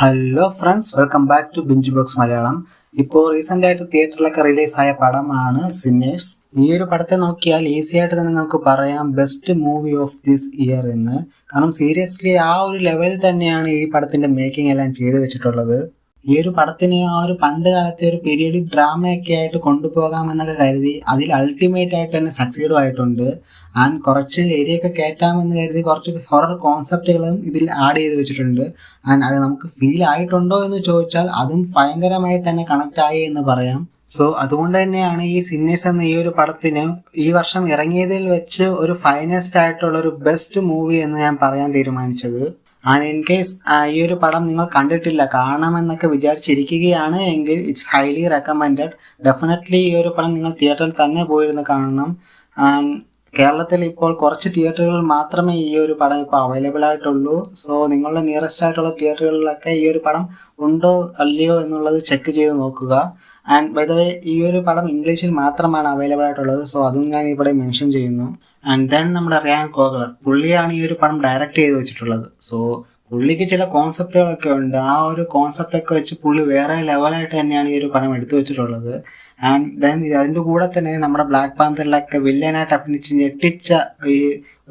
Hello friends, welcome back to Binge Box Malayalam. ഇപ്പോൾ recent ആയിട്ട് തിയേറ്ററിലൊക്കെ റിലീസായ പടമാണ് സിന്നേഴ്സ്. ഈ ഒരു പടത്തെ നോക്കിയാൽ ഈസി ആയിട്ട് തന്നെ നമുക്ക് പറയാം best movie of this year എന്ന്. കാരണം സീരിയസ്ലി ആ ഒരു ലെവലിൽ തന്നെയാണ് ഈ പടത്തിന്റെ മേക്കിംഗ് എല്ലാം ചെയ്തു വെച്ചിട്ടുള്ളത്. ഈ ഒരു പടത്തിന് ആ ഒരു പണ്ട് കാലത്തെ ഒരു പീരിയഡിക് ഡ്രാമയൊക്കെ ആയിട്ട് കൊണ്ടുപോകാമെന്നൊക്കെ കരുതി അതിൽ അൾട്ടിമേറ്റ് ആയിട്ട് തന്നെ സക്സീഡും ആയിട്ടുണ്ട്. ആൻഡ് കുറച്ച് ഏരിയയൊക്കെ കയറ്റാമെന്ന് കരുതി കുറച്ച് ഹൊറർ കോൺസെപ്റ്റുകളും ഇതിൽ ആഡ് ചെയ്ത് വെച്ചിട്ടുണ്ട്. ആൻഡ് അത് നമുക്ക് ഫീൽ ആയിട്ടുണ്ടോ എന്ന് ചോദിച്ചാൽ അതും ഭയങ്കരമായി തന്നെ കണക്ട് ആയി എന്ന് പറയാം. സോ അതുകൊണ്ട് തന്നെയാണ് ഈ സിന്നേഴ്സ് എന്ന ഈ ഒരു പടത്തിന് ഈ വർഷം ഇറങ്ങിയതിൽ വെച്ച് ഒരു ഫൈനസ്റ്റ് ആയിട്ടുള്ള ഒരു ബെസ്റ്റ് മൂവി എന്ന് ഞാൻ പറയാൻ തീരുമാനിച്ചത്. ആൻഡ് ഇൻ കേസ് ഈ ഒരു പടം നിങ്ങൾ കണ്ടിട്ടില്ല, കാണണമെന്നൊക്കെ വിചാരിച്ചിരിക്കുകയാണ് എങ്കിൽ ഇറ്റ്സ് ഹൈലി റെക്കമെൻഡഡ്. ഡെഫിനറ്റ്ലി ഈ ഒരു പടം നിങ്ങൾ തിയേറ്ററിൽ തന്നെ പോയിരുന്ന് കാണണം. ആൻഡ് കേരളത്തിൽ ഇപ്പോൾ കുറച്ച് തിയേറ്ററുകൾ മാത്രമേ ഈ ഒരു പടം ഇപ്പോൾ അവൈലബിൾ ആയിട്ടുള്ളൂ. സോ നിങ്ങളുടെ നിയറസ്റ്റ് ആയിട്ടുള്ള തിയേറ്ററുകളിലൊക്കെ ഈ ഒരു പടം ഉണ്ടോ അല്ലയോ എന്നുള്ളത് ചെക്ക് ചെയ്ത് നോക്കുക. ആൻഡ് ബൈ ദ വേ ഈ ഒരു പടം ഇംഗ്ലീഷിൽ മാത്രമാണ് അവൈലബിൾ ആയിട്ടുള്ളത്. സോ അതും ഞാൻ ഇവിടെ മെൻഷൻ ചെയ്യുന്നു. ആൻഡ് ദെൻ നമ്മുടെ റിയാൻ കോഗ്ലർ, പുള്ളിയാണ് ഈ ഒരു പടം ഡയറക്റ്റ് ചെയ്ത് വെച്ചിട്ടുള്ളത്. സോ പുള്ളിക്ക് ചില കോൺസെപ്റ്റുകളൊക്കെ ഉണ്ട്. ആ ഒരു കോൺസെപ്റ്റൊക്കെ വെച്ച് പുള്ളി വേറെ ലെവലായിട്ട് തന്നെയാണ് ഈ ഒരു പടം എടുത്തു വെച്ചിട്ടുള്ളത്. ആൻഡ് ദെൻ അതിൻ്റെ കൂടെ തന്നെ നമ്മുടെ ബ്ലാക്ക് പാന്തറിലൊക്കെ വില്ലനായിട്ട് അഭിനയിച്ച് ഞെട്ടിച്ച ഈ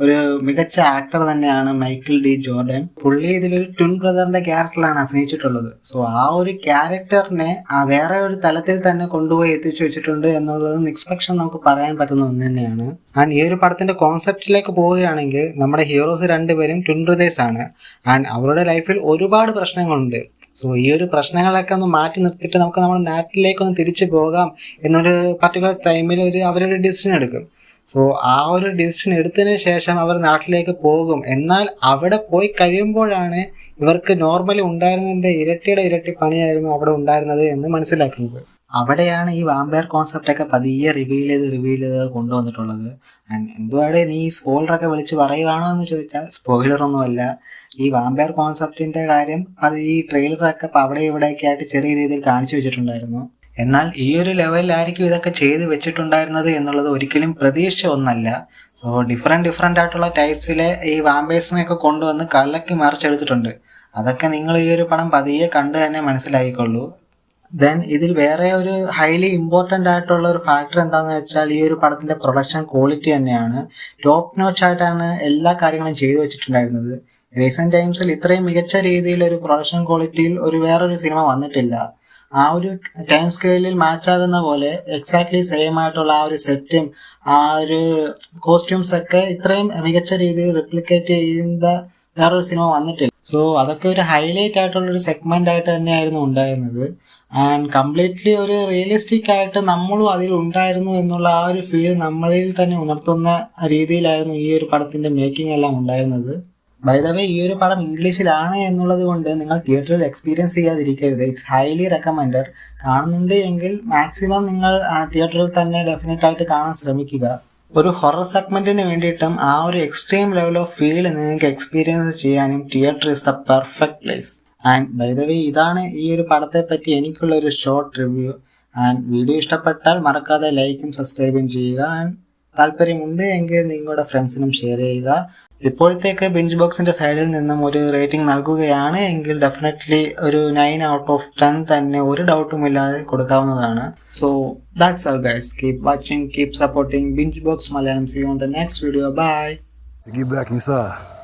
ഒരു മികച്ച ആക്ടർ തന്നെയാണ് മൈക്കിൾ ഡി ജോർഡൻ. പുള്ളി ഇതിലൊരു ട്വിൻ ബ്രദറിന്റെ ക്യാരക്ടറിലാണ് അഭിനയിച്ചിട്ടുള്ളത്. സോ ആ ഒരു ക്യാരക്ടറിനെ വേറെ ഒരു തലത്തിൽ തന്നെ കൊണ്ടുപോയി എത്തിച്ചു വെച്ചിട്ടുണ്ട് എന്നുള്ളത് നിഷ്പക്ഷം നമുക്ക് പറയാൻ പറ്റുന്ന ഒന്ന് തന്നെയാണ്. ആൻഡ് ഈ ഒരു പടത്തിന്റെ കോൺസെപ്റ്റിലേക്ക് പോവുകയാണെങ്കിൽ നമ്മുടെ ഹീറോസ് രണ്ടുപേരും ട്വിൻ ബ്രദേഴ്സ് ആണ്. ആൻഡ് അവരുടെ ലൈഫിൽ ഒരുപാട് പ്രശ്നങ്ങളുണ്ട്. സോ ഈ ഒരു പ്രശ്നങ്ങളൊക്കെ ഒന്ന് മാറ്റി നിർത്തിയിട്ട് നമുക്ക് നമ്മുടെ നാട്ടിലേക്ക് ഒന്ന് തിരിച്ചു പോകാം എന്നൊരു പർട്ടിക്കുലർ ടൈമിൽ അവരൊരു ഡിസിഷൻ എടുക്കും. സോ ആ ഒരു ഡിസിഷൻ എടുത്തതിന് ശേഷം അവർ നാട്ടിലേക്ക് പോകും. എന്നാൽ അവിടെ പോയി കഴിയുമ്പോഴാണ് ഇവർക്ക് നോർമലി ഉണ്ടായിരുന്നതിന്റെ ഇരട്ടിയുടെ ഇരട്ടി പണിയായിരുന്നു അവിടെ ഉണ്ടായിരുന്നത് എന്ന് മനസ്സിലാക്കുന്നത്. അവിടെയാണ് ഈ വാമ്പയർ കോൺസെപ്റ്റ് ഒക്കെ പതിയെ റിവീൽ ചെയ്ത് കൊണ്ടുവന്നിട്ടുള്ളത്. ആൻഡ് എന്തുവാടെ നീ സ്പോയിലറൊക്കെ വിളിച്ച് പറയുവാണോ എന്ന് ചോദിച്ചാൽ സ്പോയിലറൊന്നുമല്ല. ഈ വാമ്പയർ കോൺസെപ്റ്റിന്റെ കാര്യം അത് ഈ ട്രെയിലറൊക്കെ അവിടെ ഇവിടെയൊക്കെ ആയിട്ട് ചെറിയ രീതിയിൽ കാണിച്ചു വെച്ചിട്ടുണ്ടായിരുന്നു. എന്നാൽ ഈ ഒരു ലെവലിലായിരിക്കും ഇതൊക്കെ ചെയ്ത് വെച്ചിട്ടുണ്ടായിരുന്നത് എന്നുള്ളത് ഒരിക്കലും പ്രതീക്ഷ ഒന്നല്ല. സോ ഡിഫറെന്റ് ആയിട്ടുള്ള ടൈപ്സിലെ ഈ വാമ്പേഴ്സിനെയൊക്കെ കൊണ്ടുവന്ന് കലക്കി മറിച്ചെടുത്തിട്ടുണ്ട്. അതൊക്കെ നിങ്ങൾ ഈ ഒരു പടം പതിയെ കണ്ട് തന്നെ മനസ്സിലാക്കിക്കൊള്ളൂ. ദെൻ ഇതിൽ വേറെ ഒരു ഹൈലി ഇമ്പോർട്ടൻ്റ് ആയിട്ടുള്ള ഒരു ഫാക്ടർ എന്താണെന്ന് വെച്ചാൽ ഈ ഒരു പടത്തിന്റെ പ്രൊഡക്ഷൻ ക്വാളിറ്റി തന്നെയാണ്. ടോപ്പ് നോച്ച് ആയിട്ടാണ് എല്ലാ കാര്യങ്ങളും ചെയ്തു വെച്ചിട്ടുണ്ടായിരുന്നത്. റീസെന്റ് ടൈംസിൽ ഇത്രയും മികച്ച രീതിയിൽ ഒരു പ്രൊഡക്ഷൻ ക്വാളിറ്റിയിൽ വേറൊരു സിനിമ വന്നിട്ടില്ല. ആ ഒരു ടൈം സ്കെയിലിൽ മാച്ച് ആകുന്ന പോലെ എക്സാക്ട്ലി സെയിം ആയിട്ടുള്ള ആ ഒരു സെറ്റും ആ ഒരു കോസ്റ്റ്യൂംസ് ഒക്കെ ഇത്രയും മികച്ച രീതിയിൽ റിപ്ലിക്കേറ്റ് ചെയ്യുന്ന വേറൊരു സിനിമ വന്നിട്ടില്ല. സോ അതൊക്കെ ഒരു ഹൈലൈറ്റ് ആയിട്ടുള്ള ഒരു സെഗ്മെന്റ് ആയിട്ട് തന്നെയായിരുന്നു ഉണ്ടായിരുന്നത്. ആൻഡ് കംപ്ലീറ്റ്ലി ഒരു റിയലിസ്റ്റിക് ആയിട്ട് നമ്മളും അതിൽ ഉണ്ടായിരുന്നു എന്നുള്ള ആ ഒരു ഫീൽ നമ്മളിൽ തന്നെ ഉണർത്തുന്ന രീതിയിലായിരുന്നു ഈ ഒരു പടത്തിന്റെ മേക്കിംഗ് എല്ലാം ഉണ്ടായിരുന്നത്. ബൈ ദ വേ ഈ ഒരു പടം ഇംഗ്ലീഷിലാണ് എന്നുള്ളത് കൊണ്ട് നിങ്ങൾ തിയേറ്ററിൽ എക്സ്പീരിയൻസ് ചെയ്യാതിരിക്കരുത്. It's highly recommended. കാണുന്നുണ്ട് എങ്കിൽ മാക്സിമം നിങ്ങൾ തിയേറ്ററിൽ തന്നെ ഡെഫിനറ്റ് ആയിട്ട് കാണാൻ ശ്രമിക്കുക. ഒരു ഹൊറർ സെഗ്മെന്റിന് വേണ്ടിയിട്ടും ആ ഒരു എക്സ്ട്രീം ലെവൽ ഓഫ് ഫീൽ നിങ്ങൾക്ക് എക്സ്പീരിയൻസ് ചെയ്യാനും theatre is the perfect place. And by the way ഇതാണ് ഈ ഒരു പടത്തെ പറ്റി എനിക്കുള്ള ഒരു ഷോർട്ട് റിവ്യൂ. ആൻഡ് വീഡിയോ ഇഷ്ടപ്പെട്ടാൽ മറക്കാതെ ലൈക്കും സബ്സ്ക്രൈബും ചെയ്യുക. ആൻഡ് താല്പര്യമുണ്ട് എങ്കിൽ നിങ്ങളുടെ ഫ്രണ്ട്സിനും ഷെയർ ചെയ്യുക. ഇപ്പോഴത്തേക്ക് ബിഞ്ച് ബോക്സിന്റെ സൈഡിൽ നിന്നും ഒരു റേറ്റിംഗ് നൽകുകയാണ് എങ്കിൽ ഡെഫിനറ്റ്ലി ഒരു 9 out of 10 തന്നെ ഒരു ഡൗട്ടും ഇല്ലാതെ കൊടുക്കാവുന്നതാണ്. So that's all guys. Keep watching, keep supporting ബിഞ്ച് Box Malayalam. See you on the next video. Bye. Get back inside.